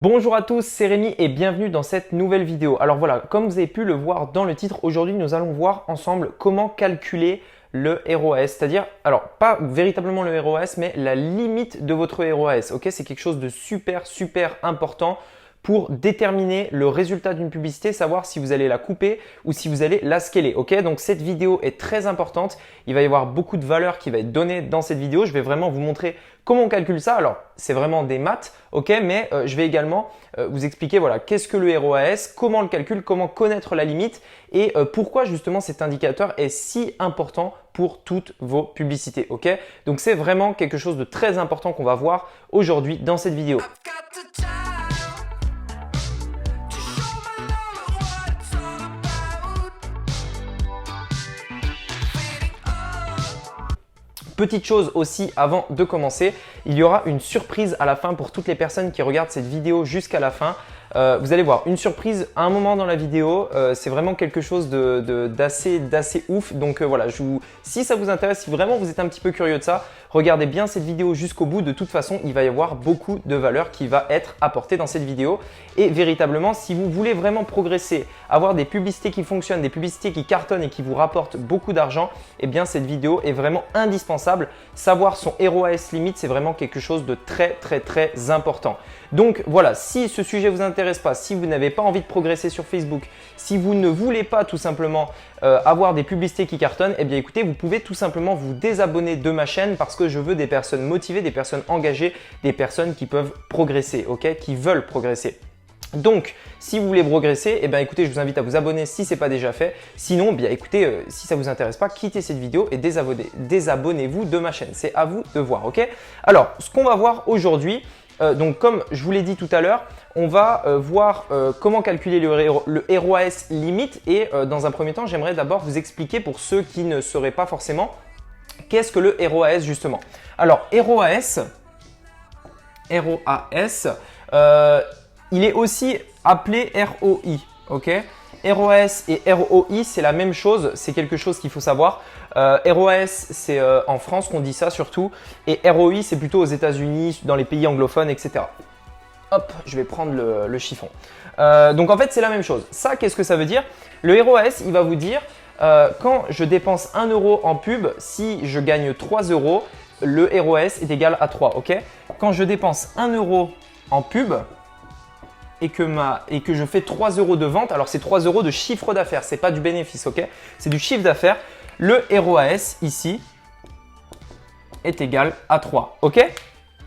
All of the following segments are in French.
Bonjour à tous, c'est Rémi et bienvenue dans cette nouvelle vidéo. Alors voilà, comme vous avez pu le voir dans le titre, aujourd'hui nous allons voir ensemble comment calculer le ROAS, c'est-à-dire, alors pas véritablement le ROAS, mais la limite de votre ROAS. Ok, c'est quelque chose de super important pour déterminer le résultat d'une publicité, savoir si vous allez la couper ou si vous allez la scaler. Ok, donc cette vidéo est très importante. Il va y avoir beaucoup de valeur qui va être donnée dans cette vidéo. Je vais vraiment vous montrer comment on calcule ça. Alors, c'est vraiment des maths, ok, mais je vais également vous expliquer voilà, qu'est-ce que le ROAS, comment on le calcule, comment connaître la limite et pourquoi justement cet indicateur est si important pour toutes vos publicités. Ok, donc c'est vraiment quelque chose de très important qu'on va voir aujourd'hui dans cette vidéo. Petite chose aussi avant de commencer, il y aura une surprise à la fin pour toutes les personnes qui regardent cette vidéo jusqu'à la fin. Vous allez voir une surprise à un moment dans la vidéo, c'est vraiment quelque chose d'assez ouf. Donc voilà, si ça vous intéresse, si vraiment vous êtes un petit peu curieux de ça, regardez bien cette vidéo jusqu'au bout. De toute façon, il va y avoir beaucoup de valeur qui va être apportée dans cette vidéo. Et véritablement, si vous voulez vraiment progresser, avoir des publicités qui fonctionnent, des publicités qui cartonnent et qui vous rapportent beaucoup d'argent, eh bien cette vidéo est vraiment indispensable. Savoir son ROAS limite, c'est vraiment quelque chose de très important. Donc voilà, si ce sujet vous intéresse pas, si vous n'avez pas envie de progresser sur Facebook, si vous ne voulez pas tout simplement avoir des publicités qui cartonnent, eh bien écoutez, vous pouvez tout simplement vous désabonner de ma chaîne parce que je veux des personnes motivées, des personnes engagées, des personnes qui peuvent progresser, ok, qui veulent progresser. Donc, si vous voulez progresser, eh bien, écoutez, je vous invite à vous abonner si ce n'est pas déjà fait. Sinon, bien, écoutez, si ça ne vous intéresse pas, quittez cette vidéo et désabonnez-vous de ma chaîne. C'est à vous de voir, ok? Alors, ce qu'on va voir aujourd'hui, donc comme je vous l'ai dit tout à l'heure, on va voir comment calculer le ROAS limite et dans un premier temps, j'aimerais d'abord vous expliquer pour ceux qui ne sauraient pas forcément qu'est-ce que le ROAS justement. Alors, ROAS, il est aussi appelé ROI, ok? ROAS et ROI, c'est la même chose, c'est quelque chose qu'il faut savoir. ROAS, c'est en France qu'on dit ça surtout, et ROI, c'est plutôt aux États-Unis, dans les pays anglophones, etc. Hop, je vais prendre le chiffon. Donc en fait, c'est la même chose. Ça, qu'est-ce que ça veut dire? Le ROAS, il va vous dire quand je dépense 1 euro en pub, si je gagne 3 euros, le ROAS est égal à 3, ok? Quand je dépense 1 euro en pub, et que je fais 3 euros de vente, alors c'est 3 euros de chiffre d'affaires, ce n'est pas du bénéfice, ok? C'est du chiffre d'affaires. Le ROAS ici est égal à 3, ok?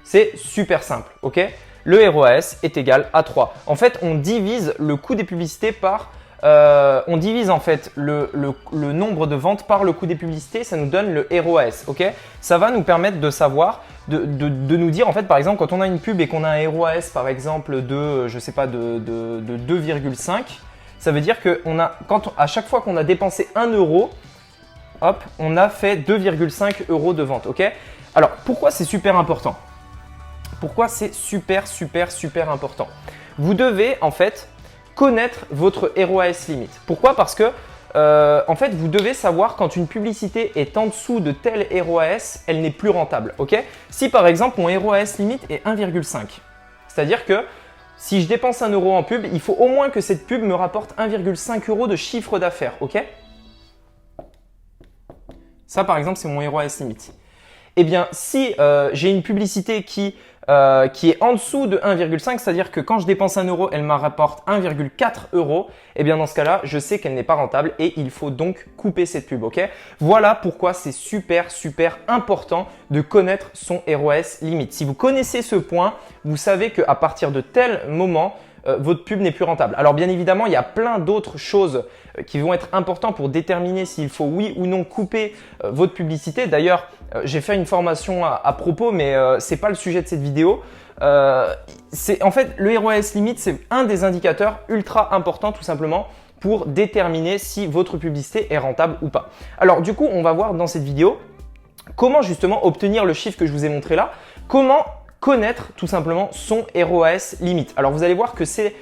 C'est super simple, ok? Le ROAS est égal à 3. En fait, on divise le coût des publicités par… on divise en fait le nombre de ventes par le coût des publicités, ça nous donne le ROAS, ok? Ça va nous permettre de savoir, de nous dire en fait par exemple quand on a une pub et qu'on a un ROAS par exemple de, je sais pas, de 2,5, ça veut dire que à chaque fois qu'on a dépensé 1 euro, hop, on a fait 2,5 euros de vente, ok? Alors pourquoi c'est super important? Pourquoi c'est super important? Vous devez en fait connaître votre ROAS limite. Pourquoi? Parce que en fait, vous devez savoir quand une publicité est en dessous de tel ROAS, elle n'est plus rentable. Ok? Si par exemple mon ROAS limite est 1,5, c'est-à-dire que si je dépense 1 euro en pub, il faut au moins que cette pub me rapporte 1,5 euros de chiffre d'affaires. Ok? Ça par exemple, c'est mon ROAS limite. Eh bien, si j'ai une publicité qui est en dessous de 1,5, c'est-à-dire que quand je dépense 1 euro, elle me rapporte 1,4 euros, eh bien dans ce cas-là, je sais qu'elle n'est pas rentable et il faut donc couper cette pub, ok? Voilà pourquoi c'est super important de connaître son ROAS limite. Si vous connaissez ce point, vous savez qu'à partir de tel moment, votre pub n'est plus rentable. Alors bien évidemment, il y a plein d'autres choses qui vont être importantes pour déterminer s'il faut oui ou non couper votre publicité. D'ailleurs, j'ai fait une formation à propos, mais ce n'est pas le sujet de cette vidéo. En fait, le ROAS limite, c'est un des indicateurs ultra importants tout simplement pour déterminer si votre publicité est rentable ou pas. Alors du coup, on va voir dans cette vidéo comment justement obtenir le chiffre que je vous ai montré là, comment connaître tout simplement son ROAS limite. Alors vous allez voir que c'est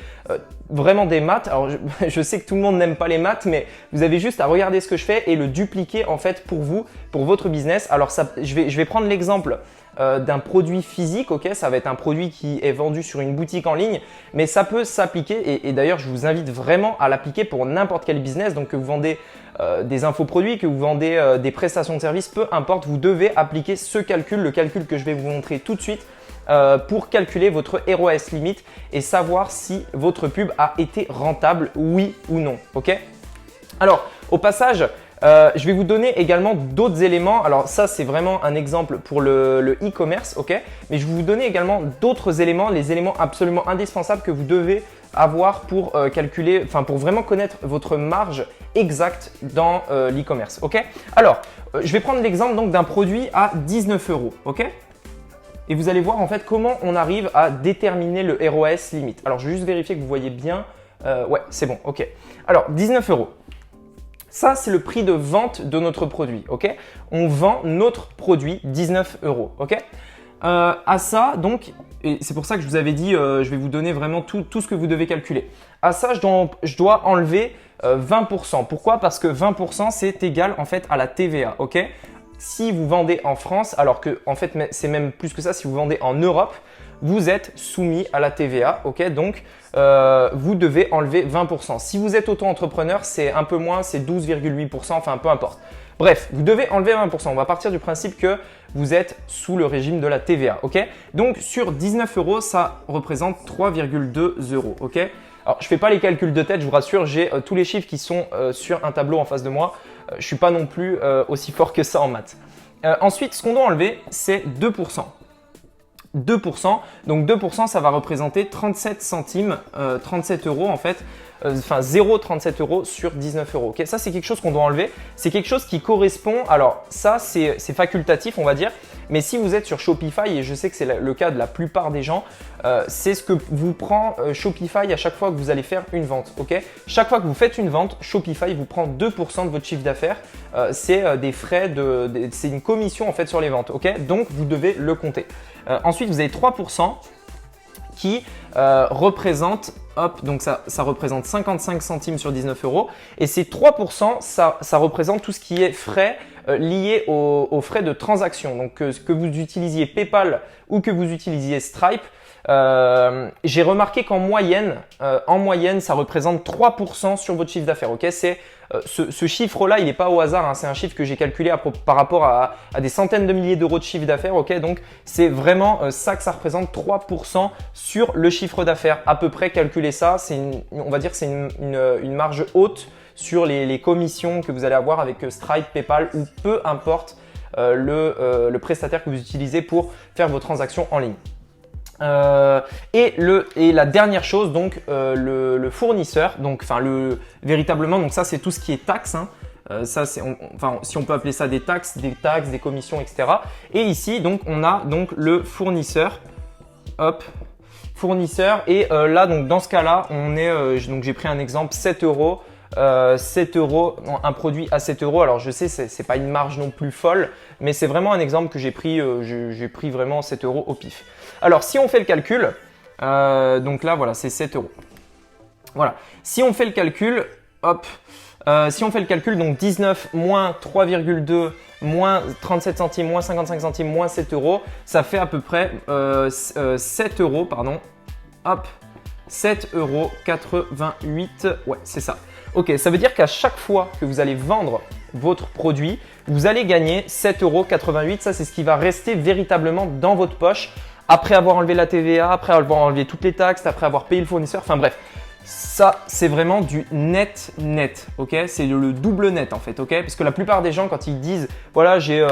vraiment des maths. Alors je sais que tout le monde n'aime pas les maths, mais vous avez juste à regarder ce que je fais et le dupliquer en fait pour vous, pour votre business. Alors je vais prendre l'exemple d'un produit physique, ok? Ça va être un produit qui est vendu sur une boutique en ligne, mais ça peut s'appliquer et d'ailleurs, je vous invite vraiment à l'appliquer pour n'importe quel business. Donc, que vous vendez des infoproduits, que vous vendez des prestations de services, peu importe, vous devez appliquer ce calcul, le calcul que je vais vous montrer tout de suite pour calculer votre ROAS limite et savoir si votre pub a été rentable, oui ou non, ok? Alors, au passage, je vais vous donner également d'autres éléments. Alors ça, c'est vraiment un exemple pour le e-commerce, ok? Mais je vais vous donner également d'autres éléments, les éléments absolument indispensables que vous devez avoir pour calculer, enfin pour vraiment connaître votre marge exacte dans l'e-commerce, ok? Alors, je vais prendre l'exemple donc d'un produit à 19 €, ok? Et vous allez voir en fait comment on arrive à déterminer le ROAS limite. Alors, je vais juste vérifier que vous voyez bien. Ouais, c'est bon, ok. Alors, 19 €. Ça, c'est le prix de vente de notre produit, ok? On vend notre produit 19 €, ok? À ça, donc, et c'est pour ça que je vous avais dit, je vais vous donner vraiment tout ce que vous devez calculer. À ça, je dois enlever 20%. Pourquoi? Parce que 20%, c'est égal en fait à la TVA, ok? Si vous vendez en France, alors que en fait, c'est même plus que ça, si vous vendez en Europe, vous êtes soumis à la TVA, ok? Donc, vous devez enlever 20%. Si vous êtes auto-entrepreneur, c'est un peu moins, c'est 12,8%, enfin peu importe. Bref, vous devez enlever 20%. On va partir du principe que vous êtes sous le régime de la TVA, ok? Donc, sur 19 €, ça représente 3,2 €, ok? Alors, je ne fais pas les calculs de tête, je vous rassure, j'ai tous les chiffres qui sont sur un tableau en face de moi. Je ne suis pas non plus aussi fort que ça en maths. Ensuite, ce qu'on doit enlever, c'est 2%. 2%, donc 2%, ça va représenter 37 centimes, 37 € en fait, enfin 0,37 € sur 19 €. Okay, ça, c'est quelque chose qu'on doit enlever. C'est quelque chose qui correspond, alors ça, c'est facultatif, on va dire, mais si vous êtes sur Shopify, et je sais que c'est le cas de la plupart des gens, c'est ce que vous prend Shopify à chaque fois que vous allez faire une vente. Okay, chaque fois que vous faites une vente, Shopify vous prend 2% de votre chiffre d'affaires. C'est des frais, c'est une commission en fait sur les ventes. Okay, donc, vous devez le compter. Ensuite, vous avez 3% qui représente, hop, donc ça représente 55 centimes sur 19 €. Et ces 3%, ça représente tout ce qui est frais liés aux frais de transaction. Donc, que vous utilisiez PayPal ou que vous utilisiez Stripe, j'ai remarqué qu'en moyenne, ça représente 3% sur votre chiffre d'affaires. Okay, ce chiffre-là, il n'est pas au hasard, hein, c'est un chiffre que j'ai calculé par rapport à des centaines de milliers d'euros de chiffre d'affaires. Okay, donc, c'est vraiment ça que ça représente 3% sur le chiffre d'affaires. À peu près, calculer ça, on va dire que c'est une marge haute sur les commissions que vous allez avoir avec Stripe, PayPal ou peu importe le prestataire que vous utilisez pour faire vos transactions en ligne. Et la dernière chose, donc le fournisseur, donc véritablement, donc ça c'est tout ce qui est taxes, hein. Ça c'est, si on peut appeler ça des taxes, des commissions, etc. Et ici donc on a donc le fournisseur, hop, fournisseur. Et là donc dans ce cas-là, on est, donc j'ai pris un exemple 7 €. 7 €, un produit à 7 €. Alors je sais, c'est pas une marge non plus folle, mais c'est vraiment un exemple que j'ai pris. J'ai pris vraiment 7 € au pif. Alors si on fait le calcul, donc là voilà, c'est 7 €. Voilà. Si on fait le calcul, hop, si on fait le calcul, donc 19 moins 3,2 moins 37 centimes moins 55 centimes moins 7 €, ça fait à peu près 7 €, pardon. Hop, 7,88 €. Ouais, c'est ça. Ok, ça veut dire qu'à chaque fois que vous allez vendre votre produit, vous allez gagner 7,88 €. Ça, c'est ce qui va rester véritablement dans votre poche après avoir enlevé la TVA, après avoir enlevé toutes les taxes, après avoir payé le fournisseur. Enfin bref, ça, c'est vraiment du net. Ok, c'est le double net en fait. Ok, parce que la plupart des gens, quand ils disent voilà, j'ai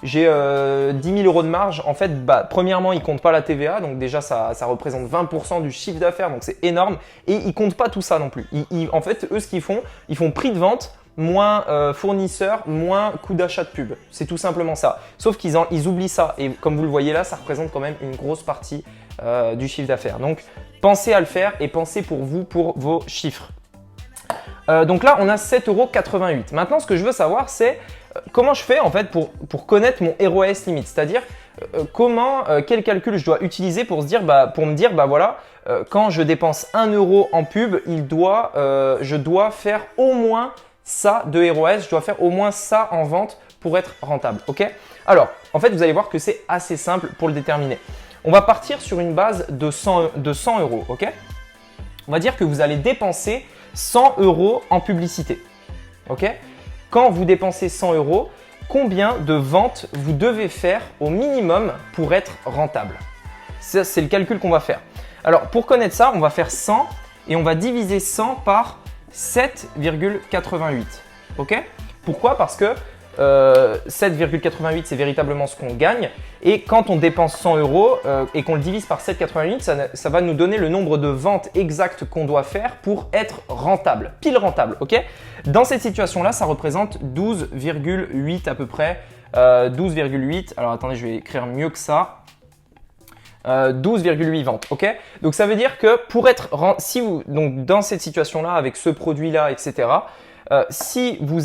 10 000 € de marge, en fait, premièrement, ils ne comptent pas la TVA, donc déjà, ça représente 20% du chiffre d'affaires, donc c'est énorme. Et ils ne comptent pas tout ça non plus. En fait, eux, ce qu'ils font, ils font prix de vente moins fournisseur, moins coût d'achat de pub. C'est tout simplement ça. Sauf qu'ils oublient ça. Et comme vous le voyez là, ça représente quand même une grosse partie du chiffre d'affaires. Donc, pensez à le faire et pensez pour vous, pour vos chiffres. Donc là, on a 7,88 €. Maintenant, ce que je veux savoir, c'est comment je fais en fait pour connaître mon ROAS limite, c'est-à-dire quel calcul je dois utiliser pour me dire voilà, quand je dépense 1 € en pub, je dois faire au moins ça de ROAS, je dois faire au moins ça en vente pour être rentable. Ok? Alors, en fait, vous allez voir que c'est assez simple pour le déterminer. On va partir sur une base de 100 euros. Ok? On va dire que vous allez dépenser 100 euros en publicité. Ok? Quand vous dépensez 100 euros, combien de ventes vous devez faire au minimum pour être rentable? Ça, c'est le calcul qu'on va faire. Alors, pour connaître ça, on va faire 100 et on va diviser 100 par 7,88. Ok? Pourquoi? Parce que 7,88 c'est véritablement ce qu'on gagne et quand on dépense 100 euros et qu'on le divise par 7,88, ça va nous donner le nombre de ventes exactes qu'on doit faire pour être rentable, pile rentable. Ok? Dans cette situation-là, ça représente 12,8 à peu près. 12,8. Alors attendez, je vais écrire mieux que ça. 12,8 ventes. Ok? Donc ça veut dire que pour être donc dans cette situation-là avec ce produit-là, etc. Si vous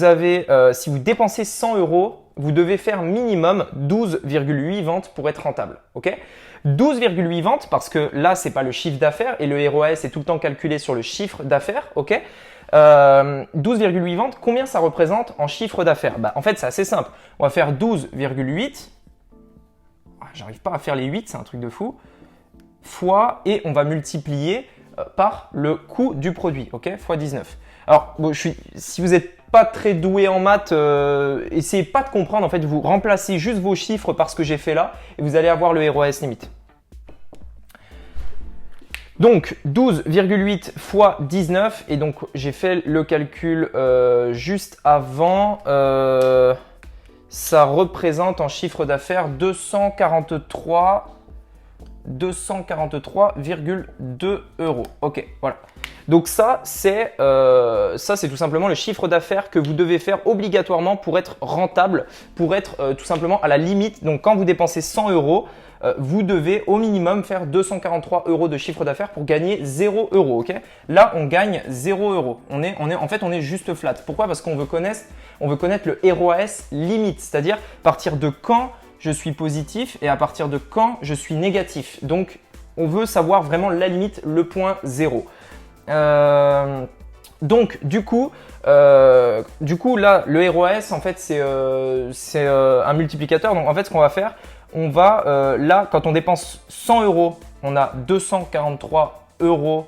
dépensez 100 euros, vous devez faire minimum 12,8 ventes pour être rentable. Ok? 12,8 ventes parce que là, c'est pas le chiffre d'affaires et le ROAS est tout le temps calculé sur le chiffre d'affaires. Ok? 12,8 ventes, combien ça représente en chiffre d'affaires? En fait, c'est assez simple. On va faire 12,8. J'arrive pas à faire les 8, c'est un truc de fou. Fois et on va multiplier par le coût du produit. Ok? Fois 19. Alors, bon, si vous n'êtes pas très doué en maths, essayez pas de comprendre. En fait, vous remplacez juste vos chiffres par ce que j'ai fait là et vous allez avoir le ROAS limite. Donc, 12,8 fois 19 et donc j'ai fait le calcul juste avant. Ça représente en chiffre d'affaires 243,2 euros. Ok, voilà. Donc ça, c'est tout simplement le chiffre d'affaires que vous devez faire obligatoirement pour être rentable, pour être tout simplement à la limite. Donc quand vous dépensez 100 euros, vous devez au minimum faire 243 euros de chiffre d'affaires pour gagner 0 euros. Okay? Là, on gagne 0 euros. En fait, on est juste flat. Pourquoi? Parce qu'on veut connaître le ROAS limite, c'est-à-dire à partir de quand je suis positif et à partir de quand je suis négatif. Donc, on veut savoir vraiment la limite, le point 0. Donc, du coup, là, le ROAS, en fait, c'est un multiplicateur. Donc, en fait, ce qu'on va faire, on va, là, quand on dépense 100 euros, on a 243 euros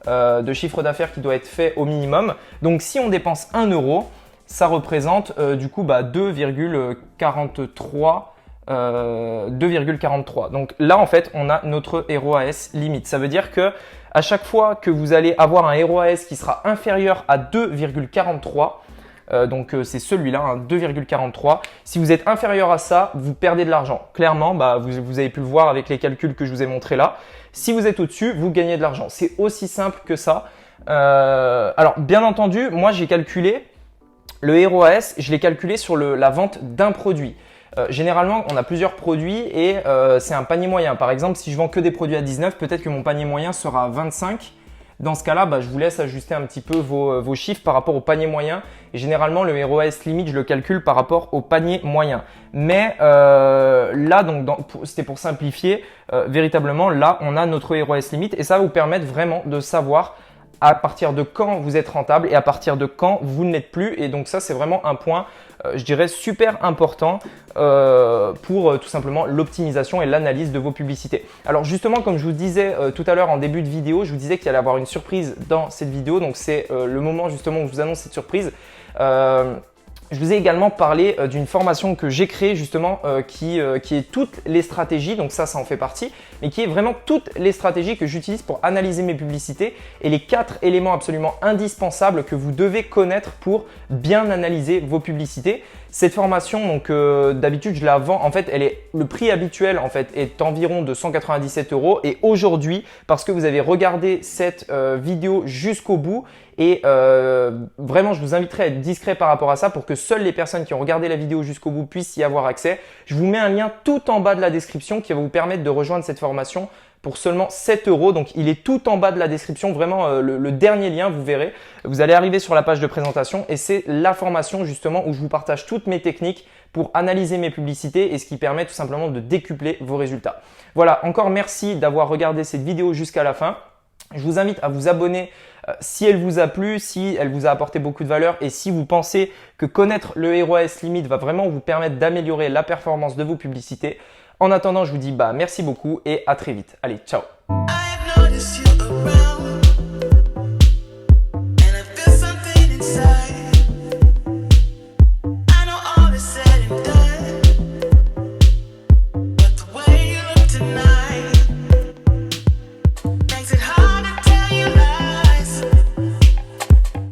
de chiffre d'affaires qui doit être fait au minimum. Donc, si on dépense 1 euro, ça représente du coup 2,43. 2,43. Donc là, en fait, on a notre ROAS limite. Ça veut dire que à chaque fois que vous allez avoir un ROAS qui sera inférieur à 2,43, donc c'est celui-là, hein, 2,43. Si vous êtes inférieur à ça, vous perdez de l'argent. Clairement, vous avez pu le voir avec les calculs que je vous ai montrés là. Si vous êtes au-dessus, vous gagnez de l'argent. C'est aussi simple que ça. Alors, bien entendu, moi, j'ai calculé le ROAS, je l'ai calculé sur la vente d'un produit. Généralement, on a plusieurs produits et c'est un panier moyen. Par exemple, si je vends que des produits à 19, peut-être que mon panier moyen sera à 25. Dans ce cas-là, je vous laisse ajuster un petit peu vos chiffres par rapport au panier moyen. Et généralement, le ROAS limite, je le calcule par rapport au panier moyen. Mais là, c'était pour simplifier. Véritablement, là, on a notre ROAS limite et ça va vous permettre vraiment de savoir à partir de quand vous êtes rentable et à partir de quand vous ne l'êtes plus. Et donc ça, c'est vraiment un point, je dirais, super important pour tout simplement l'optimisation et l'analyse de vos publicités. Alors justement, comme je vous disais tout à l'heure en début de vidéo, je vous disais qu'il allait y avoir une surprise dans cette vidéo. Donc c'est le moment justement où je vous annonce cette surprise. Je vous ai également parlé d'une formation que j'ai créée justement qui est toutes les stratégies, donc ça en fait partie, mais qui est vraiment toutes les stratégies que j'utilise pour analyser mes publicités et les 4 éléments absolument indispensables que vous devez connaître pour bien analyser vos publicités. Cette formation, donc d'habitude je la vends, en fait le prix habituel en fait est environ de 197 euros et aujourd'hui, parce que vous avez regardé cette vidéo jusqu'au bout, et vraiment, je vous inviterai à être discret par rapport à ça pour que seules les personnes qui ont regardé la vidéo jusqu'au bout puissent y avoir accès. Je vous mets un lien tout en bas de la description qui va vous permettre de rejoindre cette formation pour seulement 7 euros. Donc, il est tout en bas de la description, vraiment le dernier lien, vous verrez. Vous allez arriver sur la page de présentation et c'est la formation justement où je vous partage toutes mes techniques pour analyser mes publicités et ce qui permet tout simplement de décupler vos résultats. Voilà, encore merci d'avoir regardé cette vidéo jusqu'à la fin. Je vous invite à vous abonner Si elle vous a plu, si elle vous a apporté beaucoup de valeur et si vous pensez que connaître le ROAS Limit va vraiment vous permettre d'améliorer la performance de vos publicités. En attendant, je vous dis merci beaucoup et à très vite. Allez, ciao!